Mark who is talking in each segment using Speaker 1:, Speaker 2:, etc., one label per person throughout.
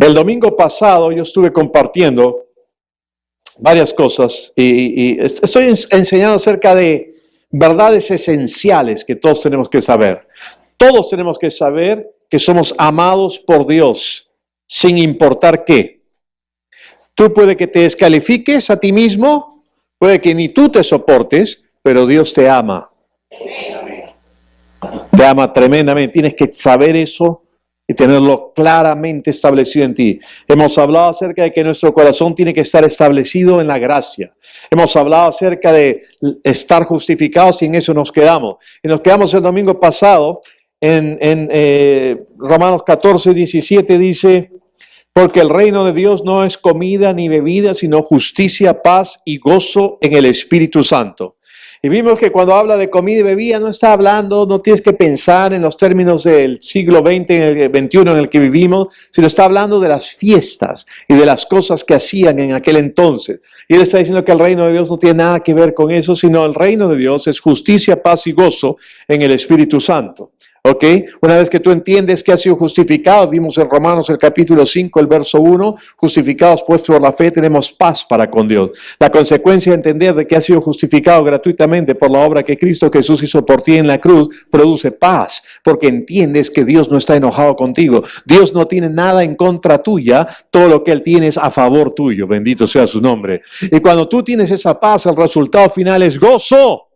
Speaker 1: El domingo pasado yo estuve compartiendo varias cosas y estoy enseñando acerca de verdades esenciales que todos tenemos que saber. Todos tenemos que saber que somos amados por Dios, sin importar qué. Tú puede que te descalifiques a ti mismo, puede que ni tú te soportes, pero Dios te ama. Te ama tremendamente. Tienes que saber eso y tenerlo claramente establecido en ti. Hemos hablado acerca de que nuestro corazón tiene que estar establecido en la gracia. Hemos hablado acerca de estar justificados y en eso nos quedamos. Y nos quedamos el domingo pasado en Romanos 14, 17 dice: porque el reino de Dios no es comida ni bebida, sino justicia, paz y gozo en el Espíritu Santo. Y vimos que cuando habla de comida y bebida no está hablando, no tienes que pensar en los términos del siglo XX, en el XXI en el que vivimos, sino está hablando de las fiestas y de las cosas que hacían en aquel entonces. Y él está diciendo que el reino de Dios no tiene nada que ver con eso, sino el reino de Dios es justicia, paz y gozo en el Espíritu Santo. ¿Ok? Una vez que tú entiendes que has sido justificado, vimos en Romanos el capítulo 5, el verso 1, justificados pues por la fe tenemos paz para con Dios. La consecuencia de entender de que has sido justificado gratuitamente por la obra que Cristo Jesús hizo por ti en la cruz, produce paz, porque entiendes que Dios no está enojado contigo. Dios no tiene nada en contra tuya, todo lo que Él tiene es a favor tuyo, bendito sea su nombre. Y cuando tú tienes esa paz, el resultado final es gozo.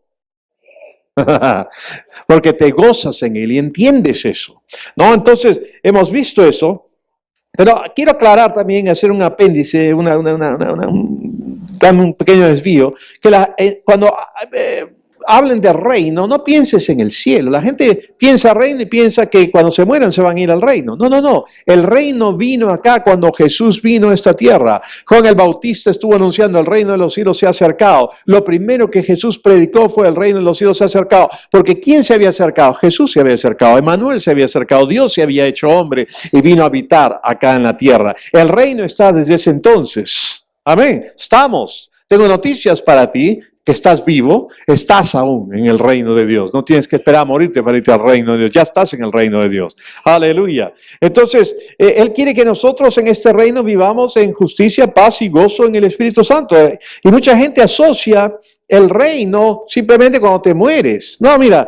Speaker 1: Porque te gozas en Él y entiendes eso, ¿no? Entonces, hemos visto eso, pero quiero aclarar también, hacer un apéndice, un pequeño desvío, que cuando hablen de reino, no pienses en el cielo. La gente piensa reino y piensa que cuando se mueran se van a ir al reino. No, no, no. El reino vino acá cuando Jesús vino a esta tierra. Juan el Bautista estuvo anunciando: el reino de los cielos se ha acercado. Lo primero que Jesús predicó fue: el reino de los cielos se ha acercado. Porque ¿quién se había acercado? Jesús se había acercado, Emmanuel se había acercado, Dios se había hecho hombre y vino a habitar acá en la tierra. El reino está desde ese entonces. Amén. Estamos. Tengo noticias para ti. Que estás vivo, estás aún en el reino de Dios. No tienes que esperar a morirte para irte al reino de Dios. Ya estás en el reino de Dios. Aleluya. Entonces, Él quiere que nosotros en este reino vivamos en justicia, paz y gozo en el Espíritu Santo. Y mucha gente asocia el reino simplemente cuando te mueres. No, mira,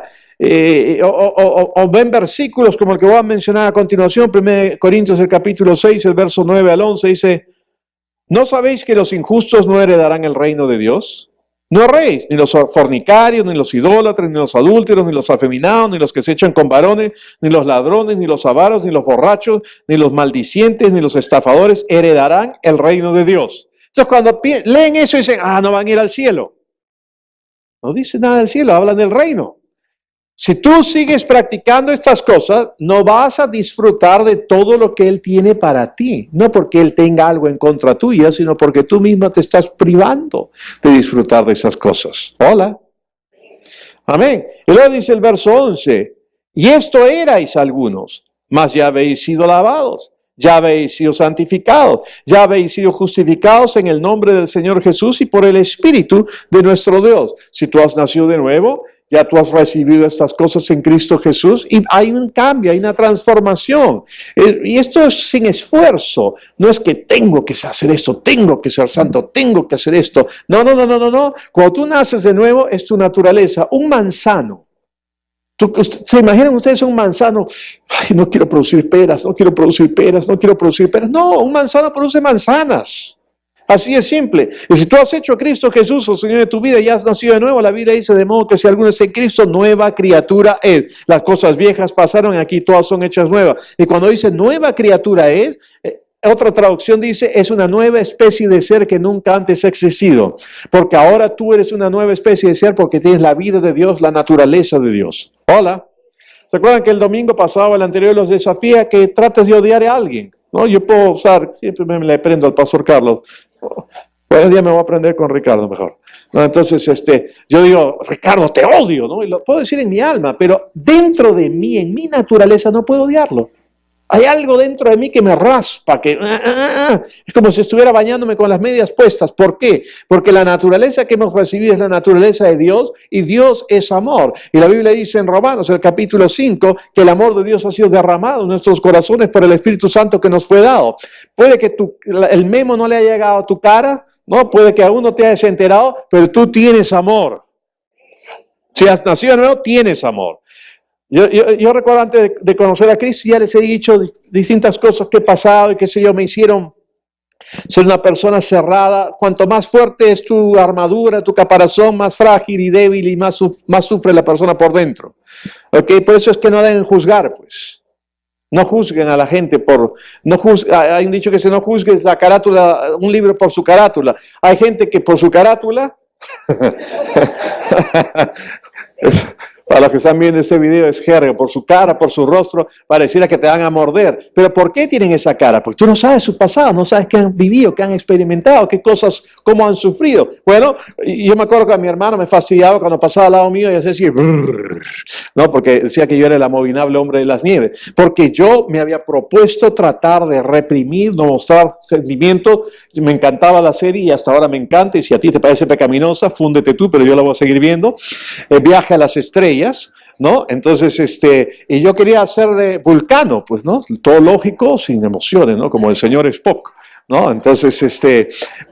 Speaker 1: o ven versículos como el que voy a mencionar a continuación, 1 Corintios el capítulo 6, el verso 9 al 11, dice: ¿no sabéis que los injustos no heredarán el reino de Dios? No erréis, ni los fornicarios, ni los idólatras, ni los adúlteros, ni los afeminados, ni los que se echan con varones, ni los ladrones, ni los avaros, ni los borrachos, ni los maldicientes, ni los estafadores heredarán el reino de Dios. Entonces cuando leen eso dicen: no van a ir al cielo. No dice nada del cielo, hablan del reino. Si tú sigues practicando estas cosas, no vas a disfrutar de todo lo que Él tiene para ti. No porque Él tenga algo en contra tuya, sino porque tú misma te estás privando de disfrutar de esas cosas. Hola. Amén. Y luego dice el verso 11: y esto erais algunos, mas ya habéis sido lavados, ya habéis sido santificados, ya habéis sido justificados en el nombre del Señor Jesús y por el Espíritu de nuestro Dios. Si tú has nacido de nuevo, ya tú has recibido estas cosas en Cristo Jesús y hay un cambio, hay una transformación. Y esto es sin esfuerzo. No es que tengo que hacer esto, tengo que ser santo, tengo que hacer esto. No. Cuando tú naces de nuevo es tu naturaleza. Un manzano. ¿Se imaginan ustedes un manzano? Ay, no quiero producir peras, no quiero producir peras, no quiero producir peras. No, un manzano produce manzanas. Así es simple. Y si tú has hecho a Cristo Jesús, el Señor de tu vida, y has nacido de nuevo, la Biblia dice: de modo que si alguno está en Cristo, nueva criatura es. Las cosas viejas pasaron, aquí todas son hechas nuevas. Y cuando dice nueva criatura es, otra traducción dice: es una nueva especie de ser que nunca antes ha existido. Porque ahora tú eres una nueva especie de ser porque tienes la vida de Dios, la naturaleza de Dios. Hola. ¿Se acuerdan que el domingo pasado, el anterior, los desafía que trates de odiar a alguien? ¿No? Yo puedo usar, siempre me le aprendo al pastor Carlos. Hoy día me voy a aprender con Ricardo mejor. ¿No? Entonces, yo digo: Ricardo, te odio, ¿no? Y lo puedo decir en mi alma, pero dentro de mí, en mi naturaleza, no puedo odiarlo. Hay algo dentro de mí que me raspa, que es como si estuviera bañándome con las medias puestas. ¿Por qué? Porque la naturaleza que hemos recibido es la naturaleza de Dios y Dios es amor. Y la Biblia dice en Romanos, el capítulo 5, que el amor de Dios ha sido derramado en nuestros corazones por el Espíritu Santo que nos fue dado. Puede que el memo no le haya llegado a tu cara, ¿no? Puede que aún no te hayas enterado, pero tú tienes amor. Si has nacido de nuevo, tienes amor. Yo recuerdo antes de conocer a Cristo, ya les he dicho distintas cosas que he pasado y qué sé yo, me hicieron ser una persona cerrada. Cuanto más fuerte es tu armadura, tu caparazón, más frágil y débil y más sufre la persona por dentro. ¿Okay? Por eso es que no deben juzgar, pues. No juzguen a la gente hay un dicho que si no juzgues la carátula, un libro por su carátula. Hay gente que por su carátula para los que están viendo este video es jerga, por su cara, por su rostro, pareciera que te van a morder. Pero ¿por qué tienen esa cara? Porque tú no sabes su pasado, no sabes qué han vivido, qué han experimentado, qué cosas, cómo han sufrido. Bueno, yo me acuerdo que a mi hermano me fastidiaba cuando pasaba al lado mío y hacía así, ¿no? Porque decía que yo era el abominable hombre de las nieves. Porque yo me había propuesto tratar de reprimir, no mostrar sentimientos. Me encantaba la serie y hasta ahora me encanta. Y si a ti te parece pecaminosa, fúndete tú, pero yo la voy a seguir viendo. Viaje a las estrellas. ¿No? Entonces, y yo quería hacer de Vulcano, pues, ¿no? Todo lógico, sin emociones, ¿no? Como el señor Spock, ¿no? Entonces,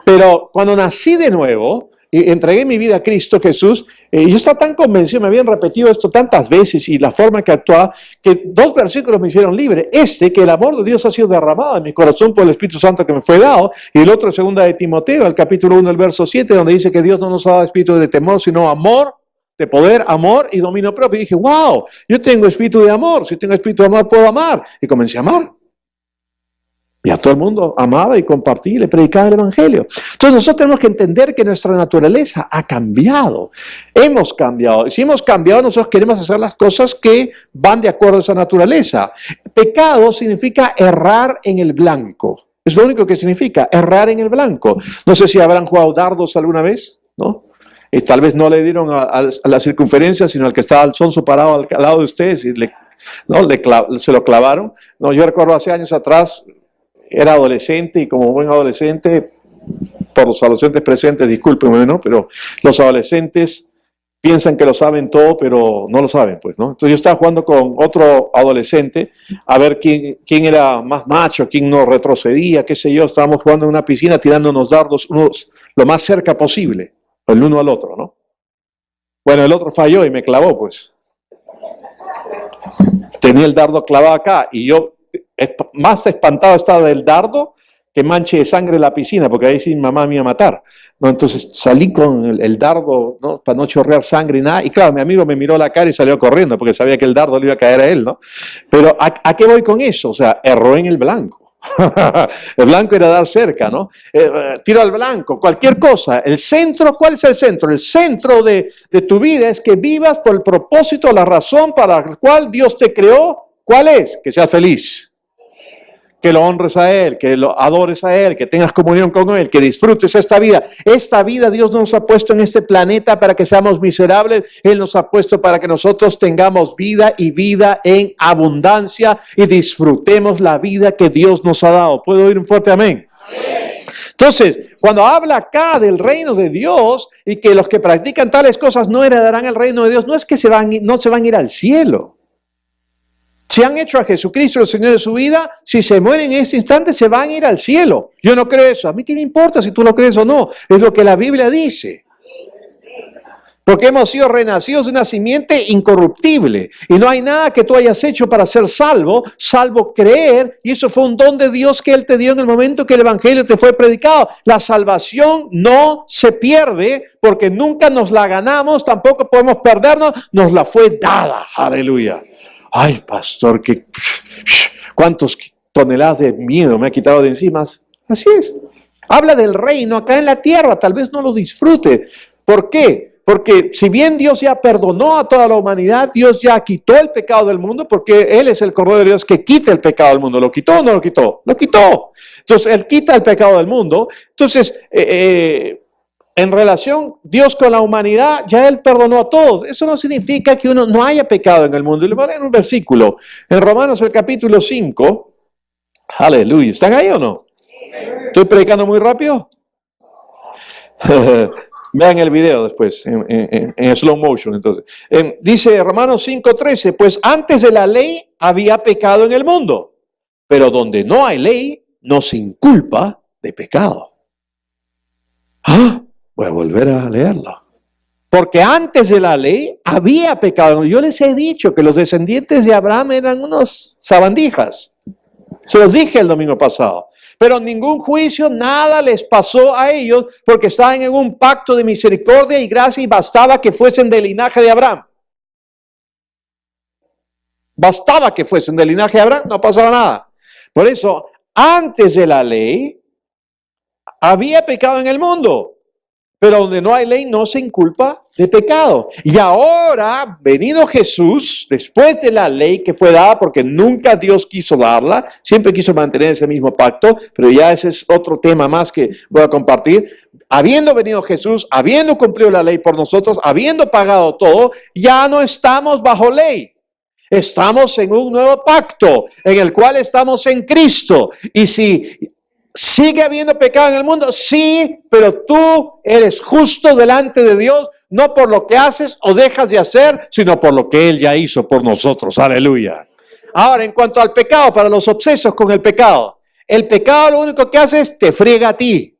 Speaker 1: pero cuando nací de nuevo y entregué mi vida a Cristo Jesús, yo estaba tan convencido, me habían repetido esto tantas veces y la forma que actuaba, que 2 versículos me hicieron libre. Que el amor de Dios ha sido derramado en mi corazón por el Espíritu Santo que me fue dado, y el otro, 2 de Timoteo, el capítulo 1, el verso 7, donde dice que Dios no nos ha dado espíritu de temor, sino amor, de poder, amor y dominio propio. Y dije, wow, yo tengo espíritu de amor. Si tengo espíritu de amor, puedo amar. Y comencé a amar. Y a todo el mundo amaba y compartía y le predicaba el Evangelio. Entonces nosotros tenemos que entender que nuestra naturaleza ha cambiado. Hemos cambiado. Y si hemos cambiado, nosotros queremos hacer las cosas que van de acuerdo a esa naturaleza. Pecado significa errar en el blanco. Es lo único que significa, errar en el blanco. No sé si habrán jugado dardos alguna vez, ¿no? Y tal vez no le dieron a la circunferencia, sino al que estaba al sonso parado al lado de ustedes y se lo clavaron. No, yo recuerdo hace años atrás, era adolescente y como buen adolescente, por los adolescentes presentes, discúlpenme, ¿no? Pero los adolescentes piensan que lo saben todo, pero no lo saben, pues, ¿no? Entonces yo estaba jugando con otro adolescente a ver quién era más macho, quién no retrocedía, qué sé yo. Estábamos jugando en una piscina tirándonos dardos lo más cerca posible, el uno al otro, ¿no? Bueno, el otro falló y me clavó, pues. Tenía el dardo clavado acá y yo más espantado estaba del dardo que manche de sangre la piscina, porque ahí sí mamá me iba a matar, ¿no? Entonces salí con el dardo, ¿no? Para no chorrear sangre y nada. Y claro, mi amigo me miró la cara y salió corriendo, porque sabía que el dardo le iba a caer a él, ¿no? Pero ¿a qué voy con eso? O sea, erró en el blanco. El blanco era dar cerca, ¿no? Tiro al blanco, cualquier cosa. El centro, ¿cuál es el centro? El centro de tu vida es que vivas por el propósito, la razón para la cual Dios te creó. ¿Cuál es? Que seas feliz. Que lo honres a Él, que lo adores a Él, que tengas comunión con Él, que disfrutes esta vida. Esta vida Dios nos ha puesto en este planeta para que seamos miserables. Él nos ha puesto para que nosotros tengamos vida y vida en abundancia y disfrutemos la vida que Dios nos ha dado. ¿Puedo oír un fuerte amén? Entonces, cuando habla acá del reino de Dios y que los que practican tales cosas no heredarán el reino de Dios, no es que no se van a ir al cielo. Si han hecho a Jesucristo el Señor de su vida, si se mueren en ese instante, se van a ir al cielo. Yo no creo eso. A mí qué me importa si tú lo crees o no. Es lo que la Biblia dice. Porque hemos sido renacidos de una simiente incorruptible. Y no hay nada que tú hayas hecho para ser salvo, salvo creer. Y eso fue un don de Dios que Él te dio en el momento que el Evangelio te fue predicado. La salvación no se pierde porque nunca nos la ganamos, tampoco podemos perdernos. Nos la fue dada. Aleluya. Ay, pastor, cuántas toneladas de miedo me ha quitado de encima. Así es. Habla del reino acá en la tierra, tal vez no lo disfrute. ¿Por qué? Porque si bien Dios ya perdonó a toda la humanidad, Dios ya quitó el pecado del mundo, porque Él es el Cordero de Dios que quita el pecado del mundo. ¿Lo quitó o no lo quitó? Lo quitó. Entonces, Él quita el pecado del mundo. Entonces, en relación Dios con la humanidad, ya Él perdonó a todos. Eso no significa que uno no haya pecado en el mundo. Y le voy a leer un versículo. En Romanos el capítulo 5. Aleluya. ¿Están ahí o no? ¿Estoy predicando muy rápido? Vean el video después, en slow motion. Entonces, dice Romanos 5:13, pues antes de la ley había pecado en el mundo, pero donde no hay ley, no se inculpa de pecado. Voy a volver a leerlo. Porque antes de la ley había pecado. Yo les he dicho que los descendientes de Abraham eran unos sabandijas. Se los dije el domingo pasado. Pero ningún juicio, nada les pasó a ellos porque estaban en un pacto de misericordia y gracia y bastaba que fuesen del linaje de Abraham. Bastaba que fuesen del linaje de Abraham, no pasaba nada. Por eso, antes de la ley, había pecado en el mundo. Pero donde no hay ley no se inculpa de pecado. Y ahora, venido Jesús, después de la ley que fue dada, porque nunca Dios quiso darla, siempre quiso mantener ese mismo pacto, pero ya ese es otro tema más que voy a compartir. Habiendo venido Jesús, habiendo cumplido la ley por nosotros, habiendo pagado todo, ya no estamos bajo ley. Estamos en un nuevo pacto, en el cual estamos en Cristo. Y si ¿sigue habiendo pecado en el mundo? Sí, pero tú eres justo delante de Dios, no por lo que haces o dejas de hacer, sino por lo que Él ya hizo por nosotros. Aleluya. Ahora, en cuanto al pecado, para los obsesos con el pecado lo único que hace es te friega a ti.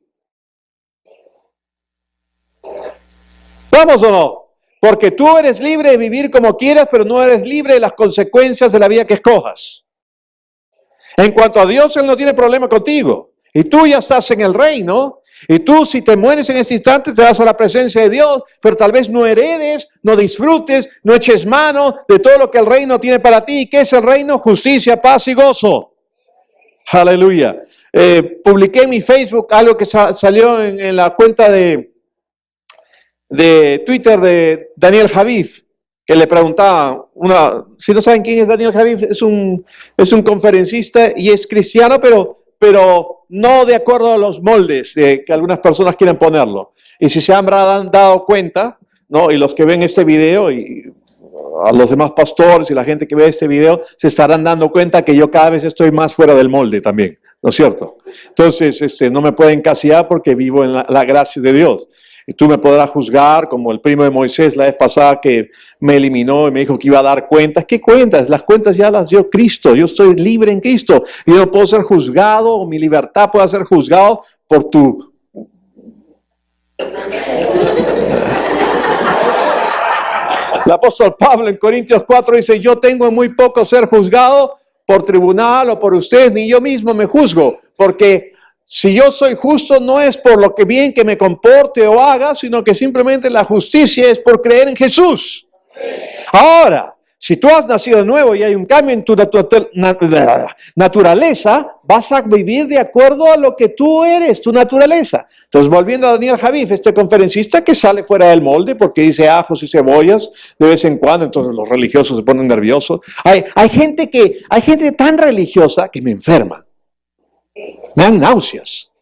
Speaker 1: ¿Vamos o no? Porque tú eres libre de vivir como quieras, pero no eres libre de las consecuencias de la vida que escojas. En cuanto a Dios, Él no tiene problema contigo. Y tú ya estás en el reino, y tú si te mueres en este instante te vas a la presencia de Dios, pero tal vez no heredes, no disfrutes, no eches mano de todo lo que el reino tiene para ti. ¿Y qué es el reino? Justicia, paz y gozo. Aleluya. Publiqué en mi Facebook algo que salió en la cuenta de Twitter de Daniel Javif, que le preguntaba, si no saben quién es Daniel Javif, es un conferencista y es cristiano, pero no de acuerdo a los moldes de que algunas personas quieren ponerlo. Y si se han dado cuenta, ¿no? Y los que ven este video y a los demás pastores y la gente que ve este video se estarán dando cuenta que yo cada vez estoy más fuera del molde también, ¿no es cierto? Entonces, no me pueden encasillar porque vivo en la gracia de Dios. Y tú me podrás juzgar como el primo de Moisés la vez pasada que me eliminó y me dijo que iba a dar cuentas. ¿Qué cuentas? Las cuentas ya las dio Cristo. Yo estoy libre en Cristo. Y yo no puedo ser juzgado, o mi libertad puede ser juzgado por tu... El apóstol Pablo en Corintios 4 dice, yo tengo en muy poco ser juzgado por tribunal o por ustedes, ni yo mismo me juzgo, porque... si yo soy justo, no es por lo que bien que me comporte o haga, sino que simplemente la justicia es por creer en Jesús. Ahora, si tú has nacido de nuevo y hay un cambio en tu naturaleza, vas a vivir de acuerdo a lo que tú eres, tu naturaleza. Entonces, volviendo a Daniel Javif, este conferencista que sale fuera del molde porque dice ajos y cebollas de vez en cuando, entonces los religiosos se ponen nerviosos. Hay gente tan religiosa que me enferma. Me dan náuseas.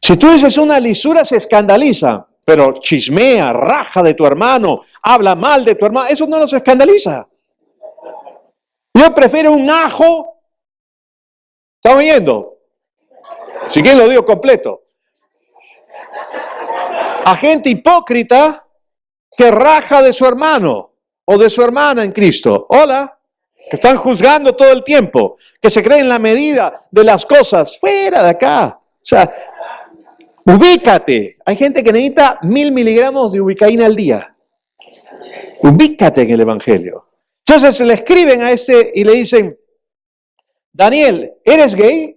Speaker 1: Si tú dices una lisura, se escandaliza, pero chismea, raja de tu hermano, habla mal de tu hermano, eso no los escandaliza. Yo prefiero un ajo. ¿Están oyendo? Si quieren lo digo completo. A gente hipócrita que raja de su hermano o de su hermana en Cristo. Hola. Que están juzgando todo el tiempo, que se creen la medida de las cosas, fuera de acá. O sea, ubícate. Hay gente que necesita 1000 miligramos de ubicaína al día. Ubícate en el Evangelio. Entonces le escriben a este y le dicen, Daniel, ¿eres gay?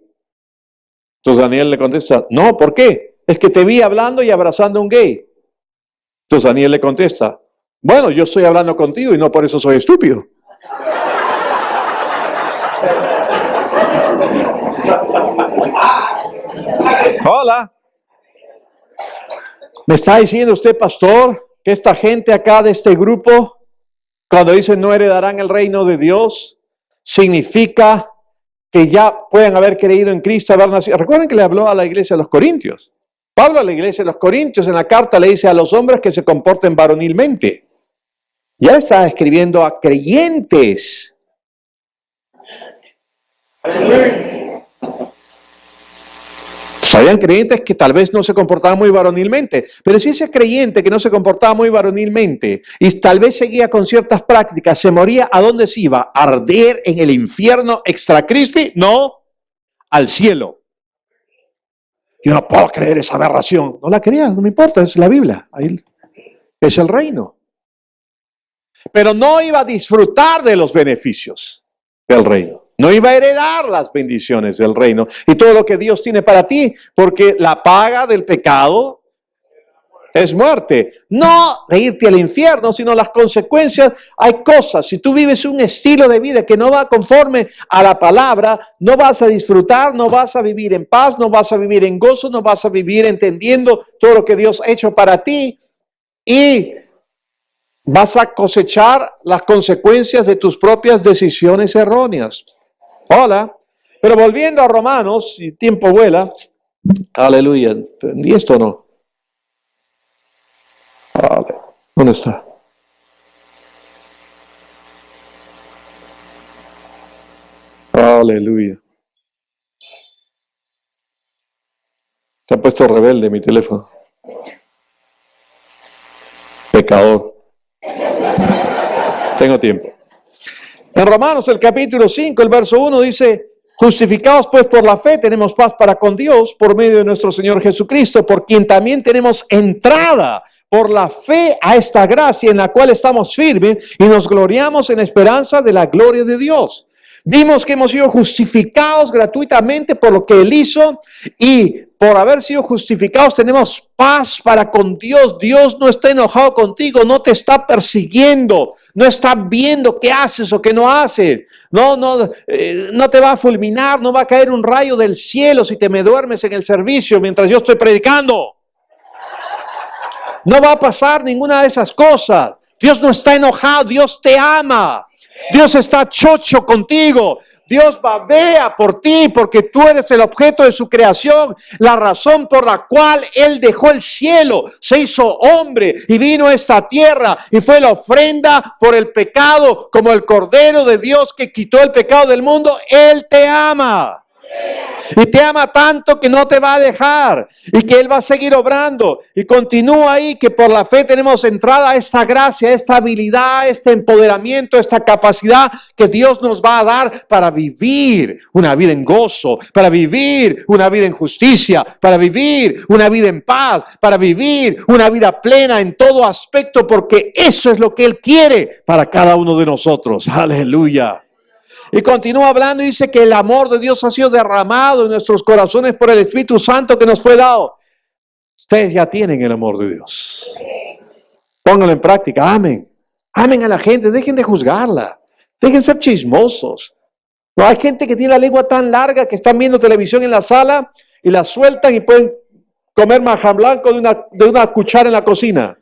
Speaker 1: Entonces Daniel le contesta, no, ¿por qué? Es que te vi hablando y abrazando a un gay. Entonces Daniel le contesta, bueno, yo estoy hablando contigo y no por eso soy estúpido. Hola. ¿Me está diciendo usted, pastor, que esta gente acá de este grupo, cuando dicen no heredarán el reino de Dios, significa que ya pueden haber creído en Cristo, haber nacido? Recuerden que le habló a la iglesia de los Corintios. Pablo a la iglesia de los Corintios en la carta le dice a los hombres que se comporten varonilmente. Ya está escribiendo a creyentes. Habían creyentes que tal vez no se comportaban muy varonilmente, pero si ese creyente que no se comportaba muy varonilmente y tal vez seguía con ciertas prácticas, se moría, ¿a dónde se iba? ¿A arder en el infierno extra Cristi? No, al cielo. Yo no puedo creer esa aberración. No la creas, no me importa, es la Biblia. Ahí es el reino. Pero no iba a disfrutar de los beneficios del reino. No iba a heredar las bendiciones del reino y todo lo que Dios tiene para ti, porque la paga del pecado es muerte. No de irte al infierno, sino las consecuencias. Hay cosas, si tú vives un estilo de vida que no va conforme a la palabra, no vas a disfrutar, no vas a vivir en paz, no vas a vivir en gozo, no vas a vivir entendiendo todo lo que Dios ha hecho para ti y vas a cosechar las consecuencias de tus propias decisiones erróneas. Hola, pero volviendo a Romanos, y tiempo vuela, aleluya, ¿y esto no? ¿Dónde está? Aleluya. Se ha puesto rebelde mi teléfono. Pecador. Tengo tiempo. En Romanos el capítulo 5, el verso 1 dice, justificados pues por la fe, tenemos paz para con Dios por medio de nuestro Señor Jesucristo, por quien también tenemos entrada por la fe a esta gracia en la cual estamos firmes y nos gloriamos en esperanza de la gloria de Dios. Vimos que hemos sido justificados gratuitamente por lo que Él hizo y por haber sido justificados tenemos paz para con Dios. Dios no está enojado contigo, no te está persiguiendo, no está viendo qué haces o qué no haces. No te va a fulminar, no va a caer un rayo del cielo si te me duermes en el servicio mientras yo estoy predicando. No va a pasar ninguna de esas cosas. Dios no está enojado, Dios te ama. Dios está chocho contigo. Dios babea por ti porque tú eres el objeto de su creación. La razón por la cual Él dejó el cielo, se hizo hombre y vino a esta tierra y fue la ofrenda por el pecado como el Cordero de Dios que quitó el pecado del mundo. Él te ama. Y te ama tanto que no te va a dejar y que Él va a seguir obrando. Y continúa ahí que por la fe tenemos entrada a esta gracia, esta habilidad, este empoderamiento, esta capacidad que Dios nos va a dar para vivir una vida en gozo, para vivir una vida en justicia, para vivir una vida en paz, para vivir una vida plena en todo aspecto, porque eso es lo que Él quiere para cada uno de nosotros. Aleluya. Y continúa hablando y dice que el amor de Dios ha sido derramado en nuestros corazones por el Espíritu Santo que nos fue dado. Ustedes ya tienen el amor de Dios. Pónganlo en práctica. Amen. Amen a la gente. Dejen de juzgarla. Dejen de ser chismosos. No hay gente que tiene la lengua tan larga que están viendo televisión en la sala y la sueltan y pueden comer maján blanco de una cuchara en la cocina.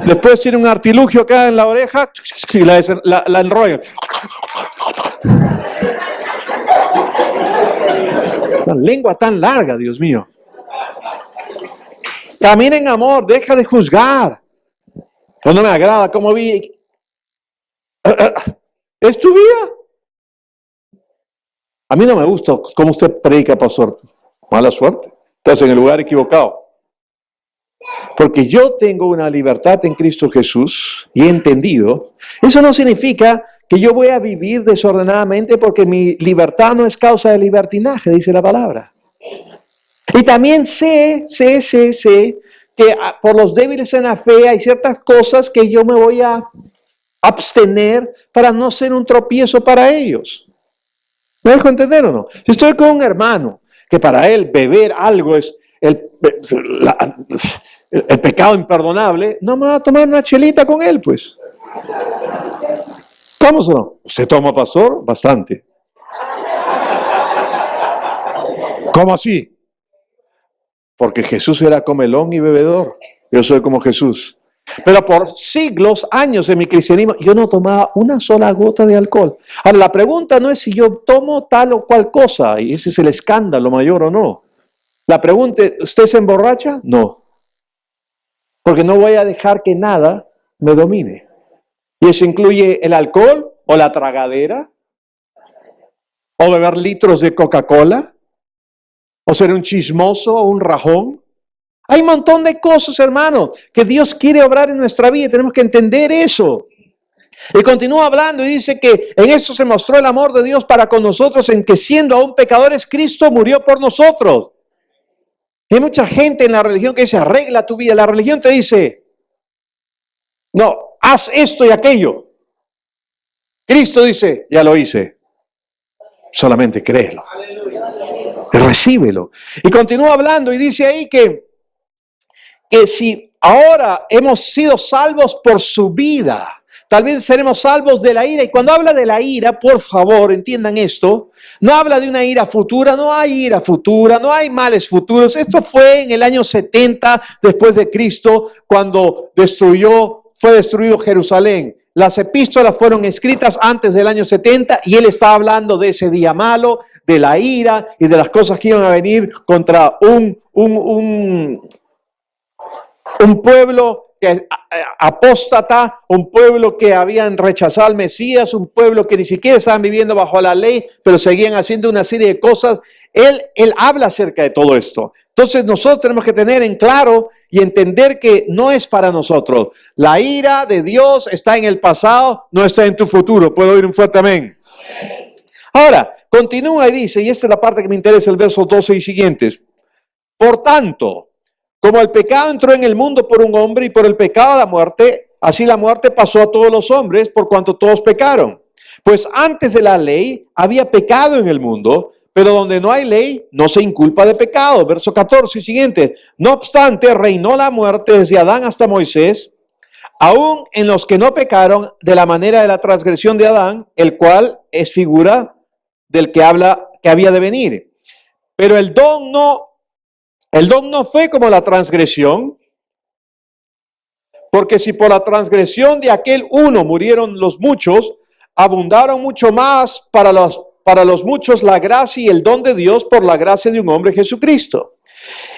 Speaker 1: Después tiene un artilugio acá en la oreja y la enrollan. La lengua tan larga, Dios mío. Camina en amor, deja de juzgar. No me agrada cómo vi. ¿Es tu vida? A mí no me gusta cómo usted predica, pastor. Mala suerte. Estás en el lugar equivocado. Porque yo tengo una libertad en Cristo Jesús y he entendido. Eso no significa que yo voy a vivir desordenadamente porque mi libertad no es causa de libertinaje, dice la palabra. Y también sé que por los débiles en la fe hay ciertas cosas que yo me voy a abstener para no ser un tropiezo para ellos. ¿Me dejo entender o no? Si estoy con un hermano que para él beber algo es el pecado imperdonable, no me va a tomar una chelita con él, pues. ¿Estamos o no? ¿Usted toma, pastor? Bastante. ¿Cómo así? Porque Jesús era comelón y bebedor. Yo soy como Jesús. Pero por siglos, años de mi cristianismo, yo no tomaba una sola gota de alcohol. Ahora, la pregunta no es si yo tomo tal o cual cosa, y ese es el escándalo mayor o no. La pregunta, ¿usted se emborracha? No. Porque no voy a dejar que nada me domine. Y eso incluye el alcohol o la tragadera, o beber litros de Coca-Cola, o ser un chismoso o un rajón. Hay un montón de cosas, hermano, que Dios quiere obrar en nuestra vida. Tenemos que entender eso. Y continúa hablando y dice que en esto se mostró el amor de Dios para con nosotros, en que siendo aún pecadores, Cristo murió por nosotros. Hay mucha gente en la religión que dice, arregla tu vida. La religión te dice, no, haz esto y aquello. Cristo dice, ya lo hice. Solamente créelo. Recíbelo. Y continúa hablando y dice ahí que si ahora hemos sido salvos por su vida, tal vez seremos salvos de la ira. Y cuando habla de la ira, por favor, entiendan esto, no habla de una ira futura, no hay ira futura, no hay males futuros. Esto fue en el año 70 después de Cristo, cuando fue destruido Jerusalén. Las epístolas fueron escritas antes del año 70 y él está hablando de ese día malo, de la ira y de las cosas que iban a venir contra un pueblo que apóstata, un pueblo que habían rechazado al Mesías, un pueblo que ni siquiera estaban viviendo bajo la ley, pero seguían haciendo una serie de cosas. Él habla acerca de todo esto. Entonces nosotros tenemos que tener en claro y entender que no es para nosotros. La ira de Dios está en el pasado, no está en tu futuro. ¿Puedo oír un fuerte amén? Ahora, continúa y dice, y esta es la parte que me interesa, el verso 12 y siguientes. Por tanto, como el pecado entró en el mundo por un hombre y por el pecado la muerte, así la muerte pasó a todos los hombres por cuanto todos pecaron. Pues antes de la ley había pecado en el mundo, pero donde no hay ley no se inculpa de pecado. Verso 14 y siguiente. No obstante, reinó la muerte desde Adán hasta Moisés, aún en los que no pecaron de la manera de la transgresión de Adán, el cual es figura del que habla que había de venir. Pero el don no fue como la transgresión, porque si por la transgresión de aquel uno murieron los muchos, abundaron mucho más para los muchos la gracia y el don de Dios por la gracia de un hombre, Jesucristo.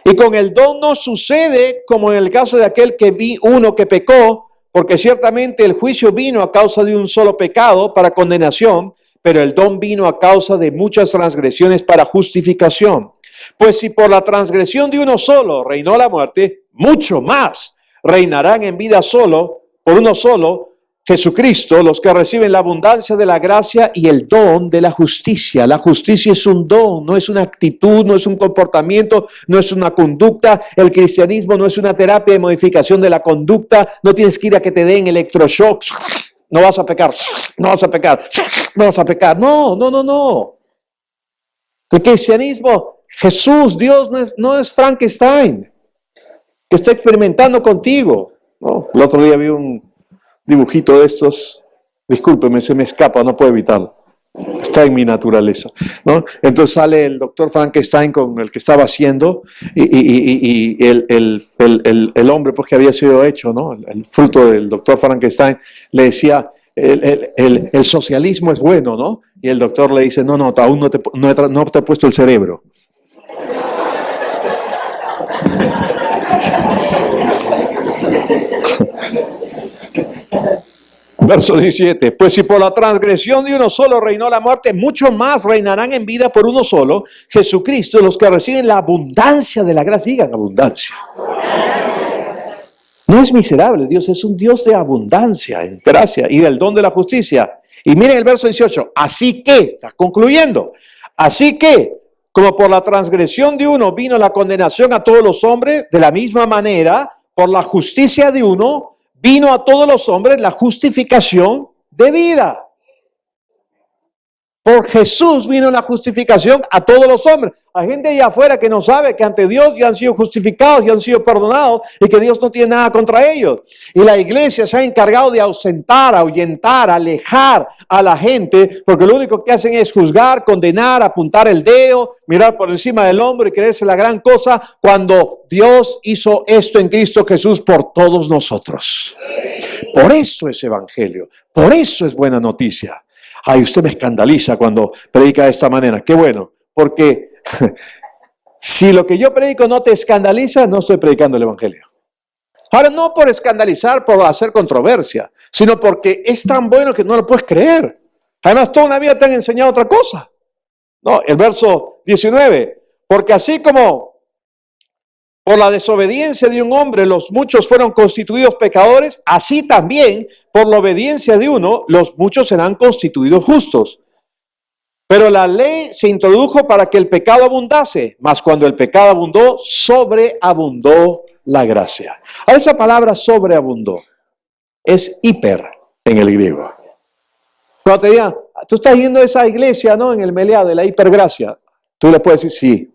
Speaker 1: Y con el don no sucede como en el caso de aquel que vi uno que pecó, porque ciertamente el juicio vino a causa de un solo pecado para condenación, pero el don vino a causa de muchas transgresiones para justificación. Pues si por la transgresión de uno solo reinó la muerte, mucho más reinarán en vida por uno solo, Jesucristo, los que reciben la abundancia de la gracia y el don de la justicia. La justicia es un don, no es una actitud, no es un comportamiento, no es una conducta. El cristianismo no es una terapia de modificación de la conducta. No tienes que ir a que te den electroshocks. No vas a pecar, no vas a pecar, no vas a pecar. No. El cristianismo, Jesús, Dios no es Frankenstein que está experimentando contigo. No, el otro día vi un dibujito de estos, discúlpeme, se me escapa, no puedo evitarlo. Está en mi naturaleza, ¿no? Entonces sale el doctor Frankenstein con el que estaba haciendo y el hombre pues, que había sido hecho, ¿no? El fruto del doctor Frankenstein le decía, el socialismo es bueno, ¿no? Y el doctor le dice, no, aún no te he puesto el cerebro. Verso 17. Pues si por la transgresión de uno solo reinó la muerte, mucho más reinarán en vida por uno solo, Jesucristo, los que reciben la abundancia de la gracia. Digan abundancia. No es miserable, Dios es un Dios de abundancia, en gracia y del don de la justicia. Y miren el verso 18. Así que, está concluyendo, así que, como por la transgresión de uno vino la condenación a todos los hombres, de la misma manera, por la justicia de uno, vino a todos los hombres la justificación de vida. Por Jesús vino la justificación a todos los hombres. Hay gente allá afuera que no sabe que ante Dios ya han sido justificados, ya han sido perdonados y que Dios no tiene nada contra ellos. Y la iglesia se ha encargado de ausentar, ahuyentar, alejar a la gente, porque lo único que hacen es juzgar, condenar, apuntar el dedo, mirar por encima del hombro y creerse la gran cosa, cuando Dios hizo esto en Cristo Jesús por todos nosotros. Por eso es evangelio, por eso es buena noticia. Ay, usted me escandaliza cuando predica de esta manera. Qué bueno, porque Si lo que yo predico no te escandaliza, no estoy predicando el Evangelio. Ahora, no por escandalizar, por hacer controversia, sino porque es tan bueno que no lo puedes creer. Además, toda una vida te han enseñado otra cosa. No, el verso 19, porque así como por la desobediencia de un hombre los muchos fueron constituidos pecadores, así también por la obediencia de uno los muchos serán constituidos justos. Pero la ley se introdujo para que el pecado abundase, mas cuando el pecado abundó, sobreabundó la gracia. Ahora esa palabra sobreabundó es hiper en el griego. Cuando te digan, tú estás yendo a esa iglesia, ¿no? En el Meleá de la hipergracia. Tú le puedes decir sí.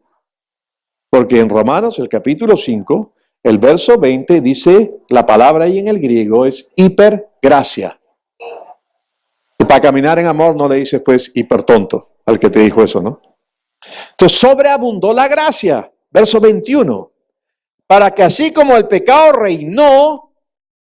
Speaker 1: Porque en Romanos, el capítulo 5, el verso 20 dice, la palabra ahí en el griego es hipergracia. Y para caminar en amor no le dices pues hipertonto al que te dijo eso, ¿no? Entonces sobreabundó la gracia. Verso 21. Para que así como el pecado reinó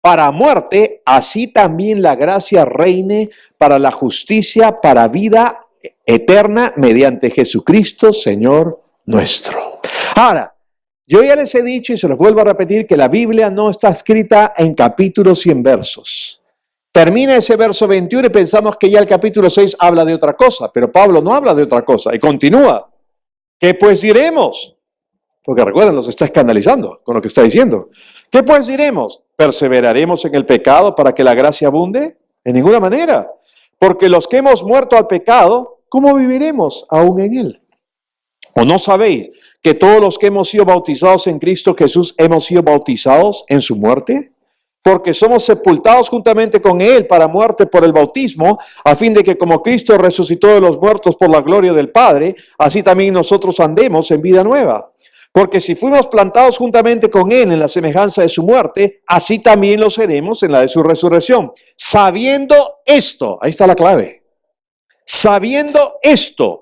Speaker 1: para muerte, así también la gracia reine para la justicia, para vida eterna, mediante Jesucristo, Señor nuestro. Ahora, yo ya les he dicho y se los vuelvo a repetir que la Biblia no está escrita en capítulos y en versos. Termina ese verso 21 y pensamos que ya el capítulo 6 habla de otra cosa, pero Pablo no habla de otra cosa y continúa. ¿Qué pues diremos? Porque recuerden, los está escandalizando con lo que está diciendo. ¿Qué pues diremos? ¿Perseveraremos en el pecado para que la gracia abunde? En ninguna manera. Porque los que hemos muerto al pecado, ¿cómo viviremos aún en él? ¿O no sabéis que todos los que hemos sido bautizados en Cristo Jesús hemos sido bautizados en su muerte? Porque somos sepultados juntamente con Él para muerte por el bautismo, a fin de que como Cristo resucitó de los muertos por la gloria del Padre, así también nosotros andemos en vida nueva. Porque si fuimos plantados juntamente con Él en la semejanza de su muerte, así también lo seremos en la de su resurrección. Sabiendo esto, ahí está la clave, sabiendo esto,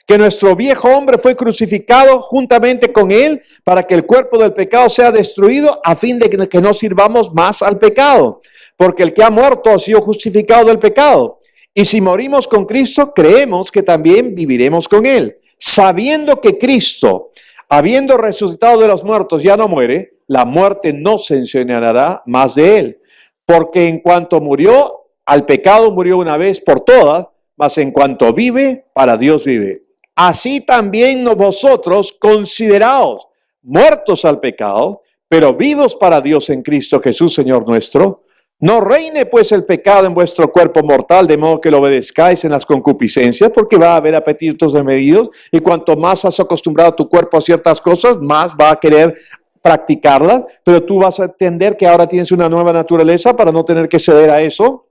Speaker 1: que nuestro viejo hombre fue crucificado juntamente con él para que el cuerpo del pecado sea destruido a fin de que no sirvamos más al pecado. Porque el que ha muerto ha sido justificado del pecado. Y si morimos con Cristo, creemos que también viviremos con él. Sabiendo que Cristo, habiendo resucitado de los muertos, ya no muere, la muerte no se enseñoreará más de él. Porque en cuanto murió, al pecado murió una vez por todas, mas en cuanto vive, para Dios vive. Así también vosotros consideraos muertos al pecado, pero vivos para Dios en Cristo Jesús, Señor nuestro. No reine pues el pecado en vuestro cuerpo mortal, de modo que lo obedezcáis en las concupiscencias, porque va a haber apetitos desmedidos, y cuanto más has acostumbrado tu cuerpo a ciertas cosas, más va a querer practicarlas, pero tú vas a entender que ahora tienes una nueva naturaleza para no tener que ceder a eso.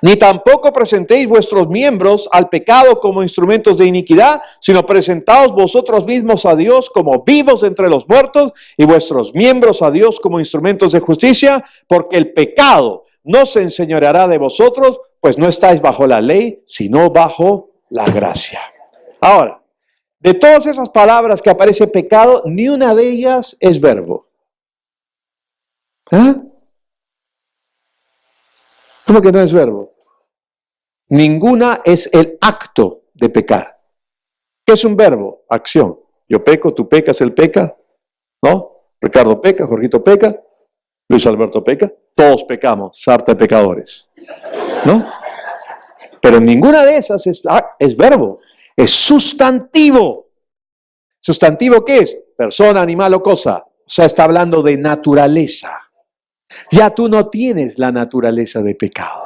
Speaker 1: Ni tampoco presentéis vuestros miembros al pecado como instrumentos de iniquidad, sino presentaos vosotros mismos a Dios como vivos entre los muertos y vuestros miembros a Dios como instrumentos de justicia, porque el pecado no se enseñoreará de vosotros, pues no estáis bajo la ley, sino bajo la gracia. Ahora, de todas esas palabras que aparece pecado, ni una de ellas es verbo. ¿Ah? ¿Cómo que no es verbo? Ninguna es el acto de pecar. ¿Qué es un verbo? Acción. Yo peco, tú pecas, él peca, ¿no? Ricardo peca, Jorgito peca, Luis Alberto peca, todos pecamos, sarta de pecadores, ¿no? Pero ninguna de esas es verbo, es sustantivo. ¿Sustantivo qué es? Persona, animal o cosa. O sea, está hablando de naturaleza. Ya tú no tienes la naturaleza de pecado.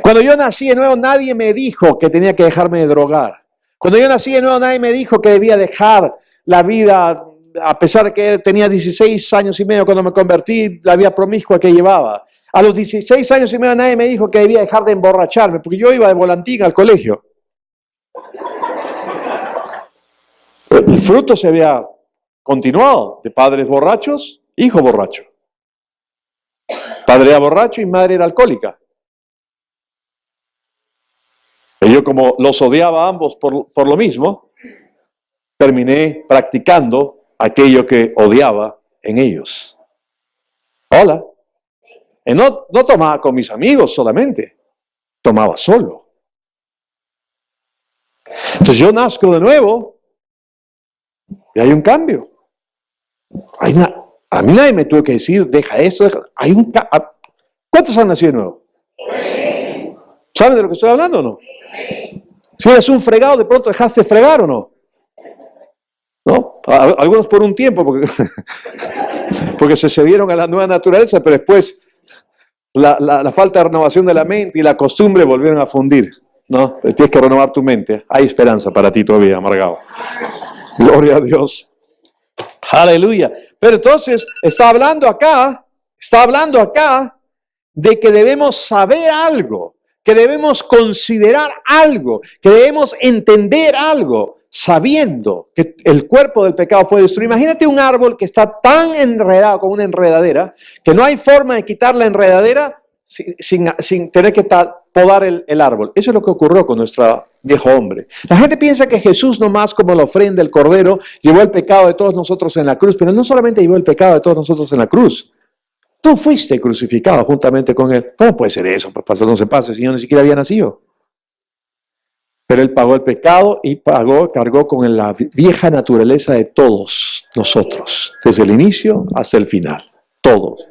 Speaker 1: Cuando yo nací de nuevo, nadie me dijo que tenía que dejarme de drogar. Cuando yo nací de nuevo, nadie me dijo que debía dejar la vida, a pesar de que tenía 16 años y medio cuando me convertí, la vida promiscua que llevaba. A los 16 años y medio nadie me dijo que debía dejar de emborracharme, porque yo iba de volantín al colegio. El fruto se había continuado, de padres borrachos, hijo borracho. Padre era borracho y madre era alcohólica. Y yo, como los odiaba a ambos por lo mismo, terminé practicando aquello que odiaba en ellos. Hola. Y no tomaba con mis amigos solamente, tomaba solo. Entonces yo nazco de nuevo Y hay un cambio. A mí nadie me tuvo que decir, deja esto, hay un cambio. ¿Cuántos han nacido de nuevo? ¿Saben de lo que estoy hablando o no? Si eres un fregado, de pronto dejaste de fregar o no. ¿No? Algunos por un tiempo, porque se cedieron a la nueva naturaleza, pero después la falta de renovación de la mente y la costumbre volvieron a fundir. ¿No? Tienes que renovar tu mente. Hay esperanza para ti todavía, amargado. Gloria a Dios. Aleluya. Pero entonces está hablando acá de que debemos saber algo, que debemos considerar algo, que debemos entender algo, sabiendo que el cuerpo del pecado fue destruido. Imagínate un árbol que está tan enredado con una enredadera, que no hay forma de quitar la enredadera sin tener que podar el árbol. Eso es lo que ocurrió con nuestro viejo hombre. La gente piensa que Jesús, nomás como la ofrenda del Cordero, llevó el pecado de todos nosotros en la cruz, pero no solamente llevó el pecado de todos nosotros en la cruz. Tú fuiste crucificado juntamente con Él. ¿Cómo puede ser eso? Pues pastor, no se pase, el Señor ni siquiera había nacido. Pero Él pagó el pecado y cargó con la vieja naturaleza de todos nosotros, desde el inicio hasta el final, todos.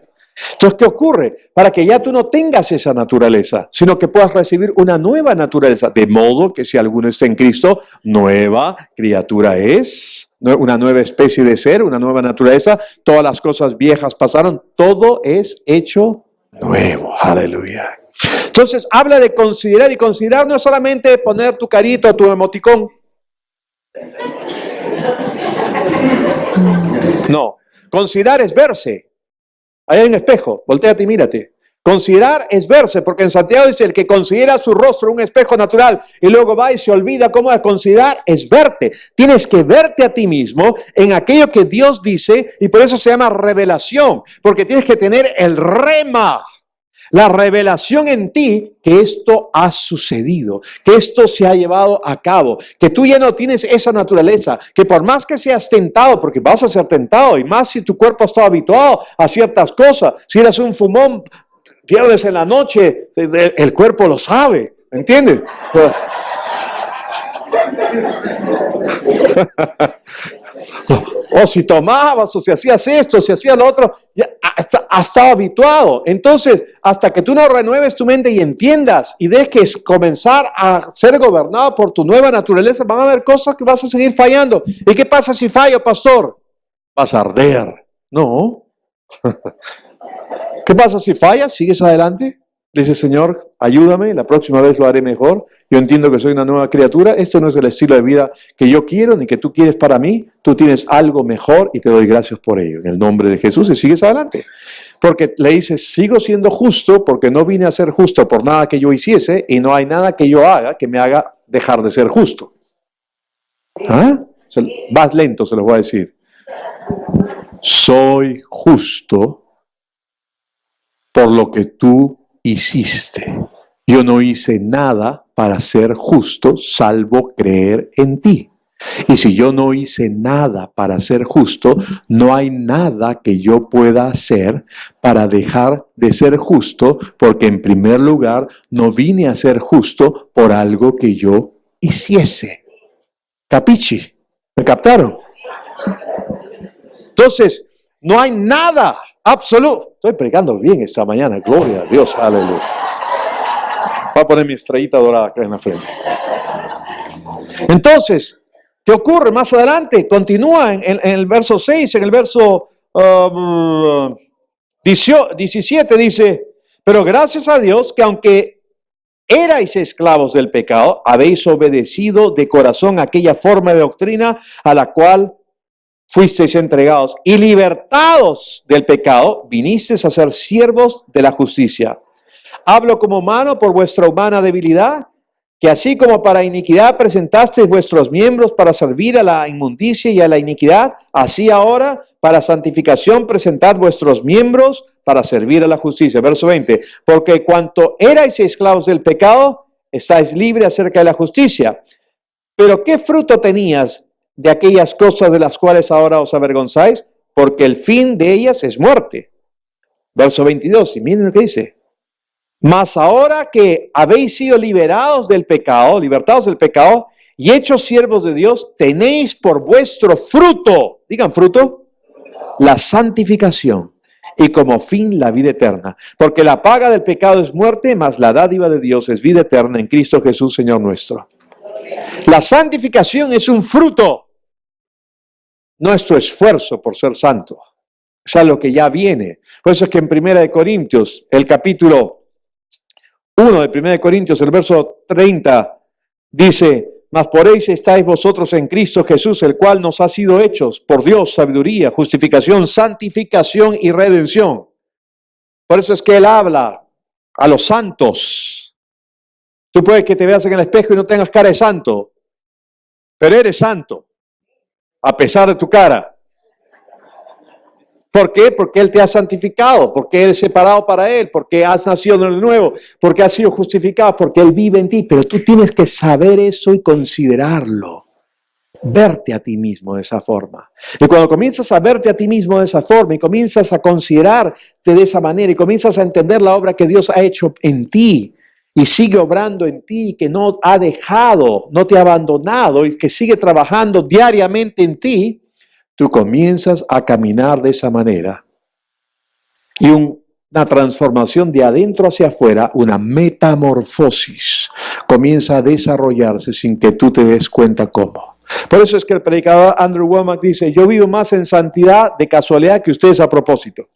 Speaker 1: Entonces, ¿qué ocurre? Para que ya tú no tengas esa naturaleza, sino que puedas recibir una nueva naturaleza, de modo que si alguno está en Cristo, nueva criatura es, una nueva especie de ser, una nueva naturaleza, todas las cosas viejas pasaron, todo es hecho nuevo. Aleluya. Entonces, habla de considerar, y considerar no es solamente poner tu carito o tu emoticón. No, considerar es verse. Ahí hay un espejo, voltéate y mírate. Considerar es verse, porque en Santiago dice, el que considera su rostro un espejo natural y luego va y se olvida cómo es. Considerar es verte. Tienes que verte a ti mismo en aquello que Dios dice, y por eso se llama revelación, porque tienes que tener el rema, la revelación en ti que esto ha sucedido, que esto se ha llevado a cabo, que tú ya no tienes esa naturaleza, que por más que seas tentado, porque vas a ser tentado, y más si tu cuerpo está habituado a ciertas cosas, si eres un fumón, pierdes en la noche, el cuerpo lo sabe, ¿entiendes? O si tomabas, o si hacías esto, si hacías lo otro, ya has estado habituado. Entonces, hasta que tú no renueves tu mente y entiendas y dejes comenzar a ser gobernado por tu nueva naturaleza, van a haber cosas que vas a seguir fallando. ¿Y qué pasa si fallo, pastor? Vas a arder. No. ¿Qué pasa si fallas? ¿Sigues adelante? Le dice, Señor, ayúdame, la próxima vez lo haré mejor. Yo entiendo que soy una nueva criatura. Esto no es el estilo de vida que yo quiero ni que tú quieres para mí. Tú tienes algo mejor y te doy gracias por ello. En el nombre de Jesús, y sigues adelante. Porque le dices, sigo siendo justo porque no vine a ser justo por nada que yo hiciese y no hay nada que yo haga que me haga dejar de ser justo. ¿Ah? Vas lento, se los voy a decir. Soy justo por lo que tú hiciste. Yo no hice nada para ser justo, salvo creer en ti. Y si yo no hice nada para ser justo, no hay nada que yo pueda hacer para dejar de ser justo, porque en primer lugar no vine a ser justo por algo que yo hiciese. ¿Capichi? ¿Me captaron? Entonces, no hay nada absoluto. Estoy predicando bien esta mañana, gloria a Dios, aleluya. Voy a poner mi estrellita dorada acá en la frente. Entonces, ¿qué ocurre más adelante? Continúa en el verso 6, en el verso 17 dice, pero gracias a Dios que aunque erais esclavos del pecado, habéis obedecido de corazón aquella forma de doctrina a la cual fuisteis entregados, y libertados del pecado, vinisteis a ser siervos de la justicia. Hablo como humano por vuestra humana debilidad, que así como para iniquidad presentasteis vuestros miembros para servir a la inmundicia y a la iniquidad, así ahora para santificación presentad vuestros miembros para servir a la justicia. Verso 20, porque cuanto erais esclavos del pecado, estáis libres acerca de la justicia. Pero ¿qué fruto tenías de aquellas cosas de las cuales ahora os avergonzáis? Porque el fin de ellas es muerte. Verso 22, y miren lo que dice. Mas ahora que habéis sido libertados del pecado, y hechos siervos de Dios, tenéis por vuestro fruto, digan fruto, la santificación, y como fin la vida eterna. Porque la paga del pecado es muerte, mas la dádiva de Dios es vida eterna en Cristo Jesús, Señor nuestro. La santificación es un fruto, nuestro esfuerzo por ser santo. Es algo que ya viene. Por eso es que en 1 Corintios, el capítulo 1 de 1 Corintios, el verso 30, dice: mas por él estáis vosotros en Cristo Jesús, el cual nos ha sido hechos por Dios sabiduría, justificación, santificación y redención. Por eso es que él habla a los santos. Tú puedes que te veas en el espejo y no tengas cara de santo, pero eres santo, a pesar de tu cara. ¿Por qué? Porque Él te ha santificado, porque eres separado para Él, porque has nacido en el nuevo, porque has sido justificado, porque Él vive en ti. Pero tú tienes que saber eso y considerarlo. Verte a ti mismo de esa forma. Y cuando comienzas a verte a ti mismo de esa forma y comienzas a considerarte de esa manera y comienzas a entender la obra que Dios ha hecho en ti y sigue obrando en ti, que no ha dejado, no te ha abandonado y que sigue trabajando diariamente en ti, tú comienzas a caminar de esa manera. Y una transformación de adentro hacia afuera, una metamorfosis, comienza a desarrollarse sin que tú te des cuenta cómo. Por eso es que el predicador Andrew Wommack dice: yo vivo más en santidad de casualidad que ustedes a propósito.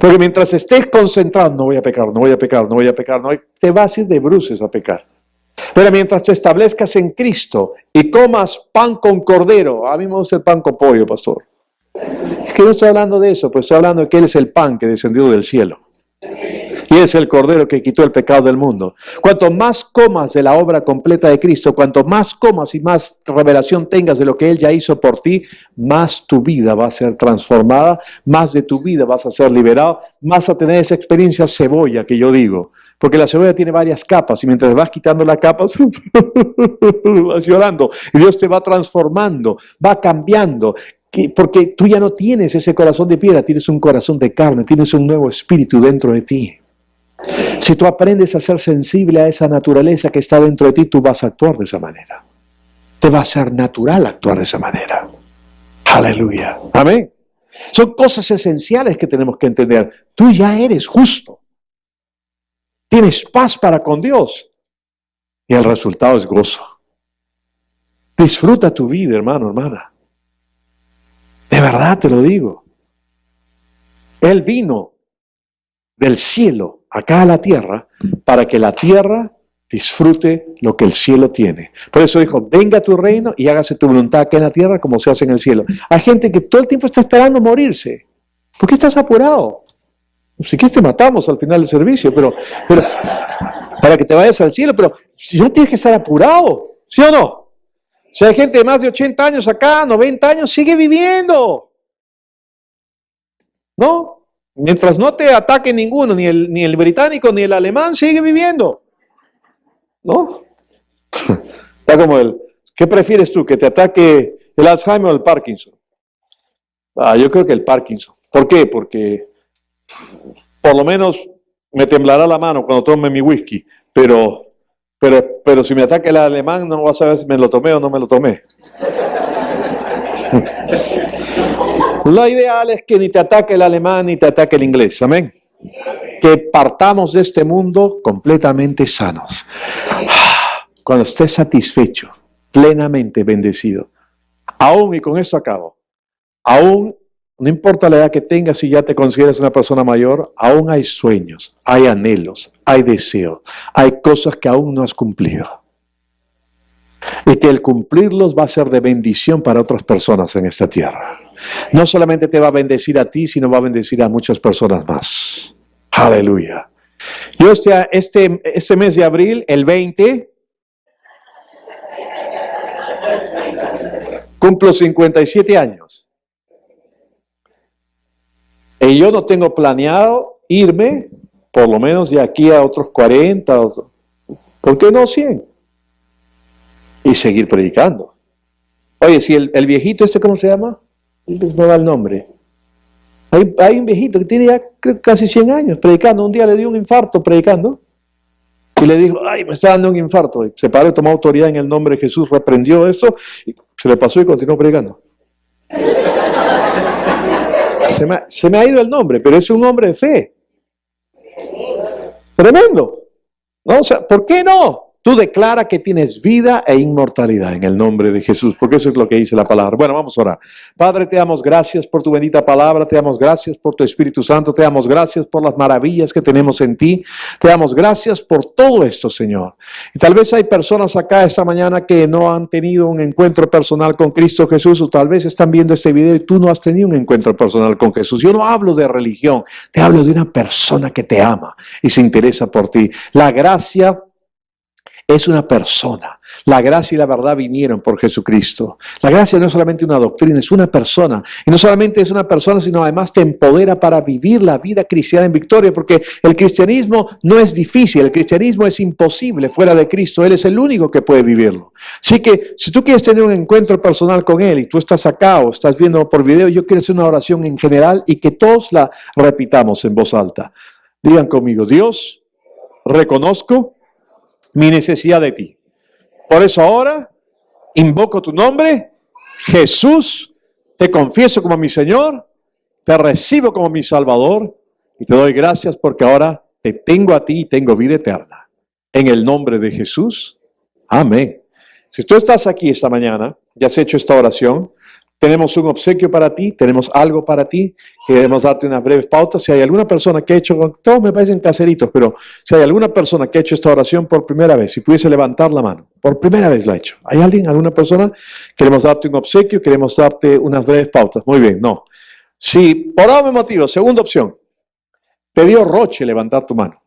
Speaker 1: Porque mientras estés concentrado, no voy a pecar, no voy a pecar, no voy a pecar, te vas a ir de bruces a pecar. Pero mientras te establezcas en Cristo y comas pan con cordero, a mí me gusta el pan con pollo, pastor. Es que no estoy hablando de eso, pues estoy hablando de que Él es el pan que descendió del cielo. Y es el cordero que quitó el pecado del mundo. Cuanto más comas de la obra completa de Cristo, cuanto más comas y más revelación tengas de lo que Él ya hizo por ti, más tu vida va a ser transformada, más de tu vida vas a ser liberado, más a tener esa experiencia cebolla que yo digo. Porque la cebolla tiene varias capas y mientras vas quitando las capas, vas llorando. Y Dios te va transformando, va cambiando. Porque tú ya no tienes ese corazón de piedra, tienes un corazón de carne, tienes un nuevo espíritu dentro de ti. Si tú aprendes a ser sensible a esa naturaleza que está dentro de ti, tú vas a actuar de esa manera. Te va a ser natural actuar de esa manera. Aleluya. Amén. Son cosas esenciales que tenemos que entender. Tú ya eres justo. Tienes paz para con Dios. Y el resultado es gozo. Disfruta tu vida, hermano, hermana. De verdad te lo digo. Él vino del cielo acá a la tierra para que la tierra disfrute lo que el cielo tiene. Por eso dijo: venga a tu reino y hágase tu voluntad acá en la tierra como se hace en el cielo. Hay gente que todo el tiempo está esperando morirse. ¿Por qué estás apurado? Si quieres te matamos al final del servicio, pero para que te vayas al cielo, pero si no tienes que estar apurado, ¿sí o no? Si hay gente de más de 80 años acá, 90 años, sigue viviendo. ¿No? Mientras no te ataque ninguno, ni el británico ni el alemán, sigue viviendo. ¿No? Está como ¿qué prefieres tú? ¿Que te ataque el Alzheimer o el Parkinson? Yo creo que el Parkinson. ¿Por qué? Porque por lo menos me temblará la mano cuando tome mi whisky, pero si me ataca el alemán, no vas a saber si me lo tomé o no me lo tomé. Lo ideal es que ni te ataque el alemán ni te ataque el inglés. Amén. Que partamos de este mundo completamente sanos. Cuando estés satisfecho, plenamente bendecido. Aún, y con esto acabo, aún, no importa la edad que tengas, si ya te consideras una persona mayor, aún hay sueños, hay anhelos, hay deseos, hay cosas que aún no has cumplido. Y que el cumplirlos va a ser de bendición para otras personas en esta tierra. No solamente te va a bendecir a ti, sino va a bendecir a muchas personas más. Aleluya. Yo este mes de abril, el 20, cumplo 57 años. Y yo no tengo planeado irme, por lo menos de aquí a otros 40, ¿por qué no 100? Y seguir predicando. Oye, si el viejito ¿cómo se llama? Me va el nombre. Hay un viejito que tiene ya creo, casi 100 años predicando. Un día le dio un infarto predicando. y le dijo, ay, me está dando un infarto. Y se paró y tomó autoridad en el nombre de Jesús, reprendió esto, y se le pasó y continuó predicando. Se me ha ido el nombre, pero es un hombre de fe. Tremendo. ¿No? O sea, ¿por qué no? Tú declara que tienes vida e inmortalidad en el nombre de Jesús, porque eso es lo que dice la palabra. Bueno, vamos a orar. Padre, te damos gracias por tu bendita palabra, te damos gracias por tu Espíritu Santo, te damos gracias por las maravillas que tenemos en ti, te damos gracias por todo esto, Señor. Y tal vez hay personas acá esta mañana que no han tenido un encuentro personal con Cristo Jesús, o tal vez están viendo este video y tú no has tenido un encuentro personal con Jesús. Yo no hablo de religión, te hablo de una persona que te ama y se interesa por ti. La gracia es una persona. La gracia y la verdad vinieron por Jesucristo. La gracia no es solamente una doctrina, es una persona. Y no solamente es una persona, sino además te empodera para vivir la vida cristiana en victoria, porque el cristianismo no es difícil, el cristianismo es imposible fuera de Cristo. Él es el único que puede vivirlo. Así que si tú quieres tener un encuentro personal con Él y tú estás acá o estás viendo por video, yo quiero hacer una oración en general y que todos la repitamos en voz alta. Digan conmigo: Dios, reconozco mi necesidad de ti. Por eso ahora invoco tu nombre, Jesús, te confieso como mi Señor, te recibo como mi Salvador y te doy gracias porque ahora te tengo a ti y tengo vida eterna. En el nombre de Jesús, amén. Si tú estás aquí esta mañana, ya has hecho esta oración, tenemos un obsequio para ti, tenemos algo para ti, queremos darte unas breves pautas. Si hay alguna persona que ha hecho, todos me parecen caseritos, pero si hay alguna persona que ha hecho esta oración por primera vez, si pudiese levantar la mano, por primera vez lo ha hecho. ¿Hay alguien, alguna persona? Queremos darte un obsequio, queremos darte unas breves pautas. Muy bien, no. Si por algún motivo, segunda opción, te dio roche levantar tu mano.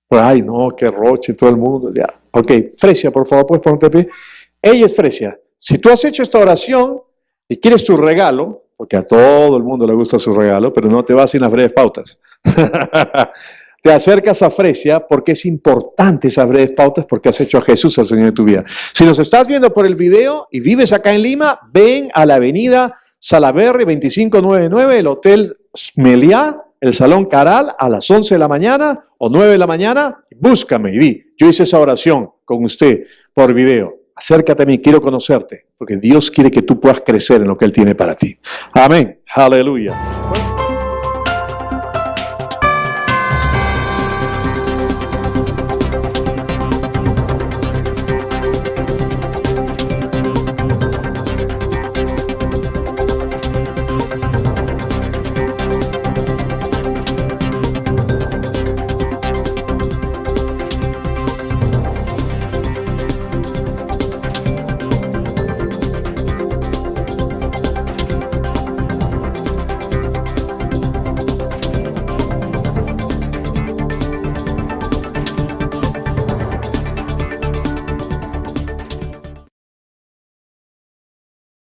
Speaker 1: Pues, ay, no, qué roche, todo el mundo. Ya. Ok, Fresia, por favor, puedes ponerte de pie. Ella es Fresia. Si tú has hecho esta oración y quieres tu regalo, porque a todo el mundo le gusta su regalo, pero no te vas sin las breves pautas. Te acercas a Fresia porque es importante esas breves pautas porque has hecho a Jesús el Señor de tu vida. Si nos estás viendo por el video y vives acá en Lima, ven a la avenida Salaberry 2599, el Hotel Meliá, el Salón Caral, a las 11 de la mañana o 9 de la mañana. Búscame y di, yo hice esa oración con usted por video. Acércate a mí, quiero conocerte, porque Dios quiere que tú puedas crecer en lo que Él tiene para ti. Amén. Aleluya.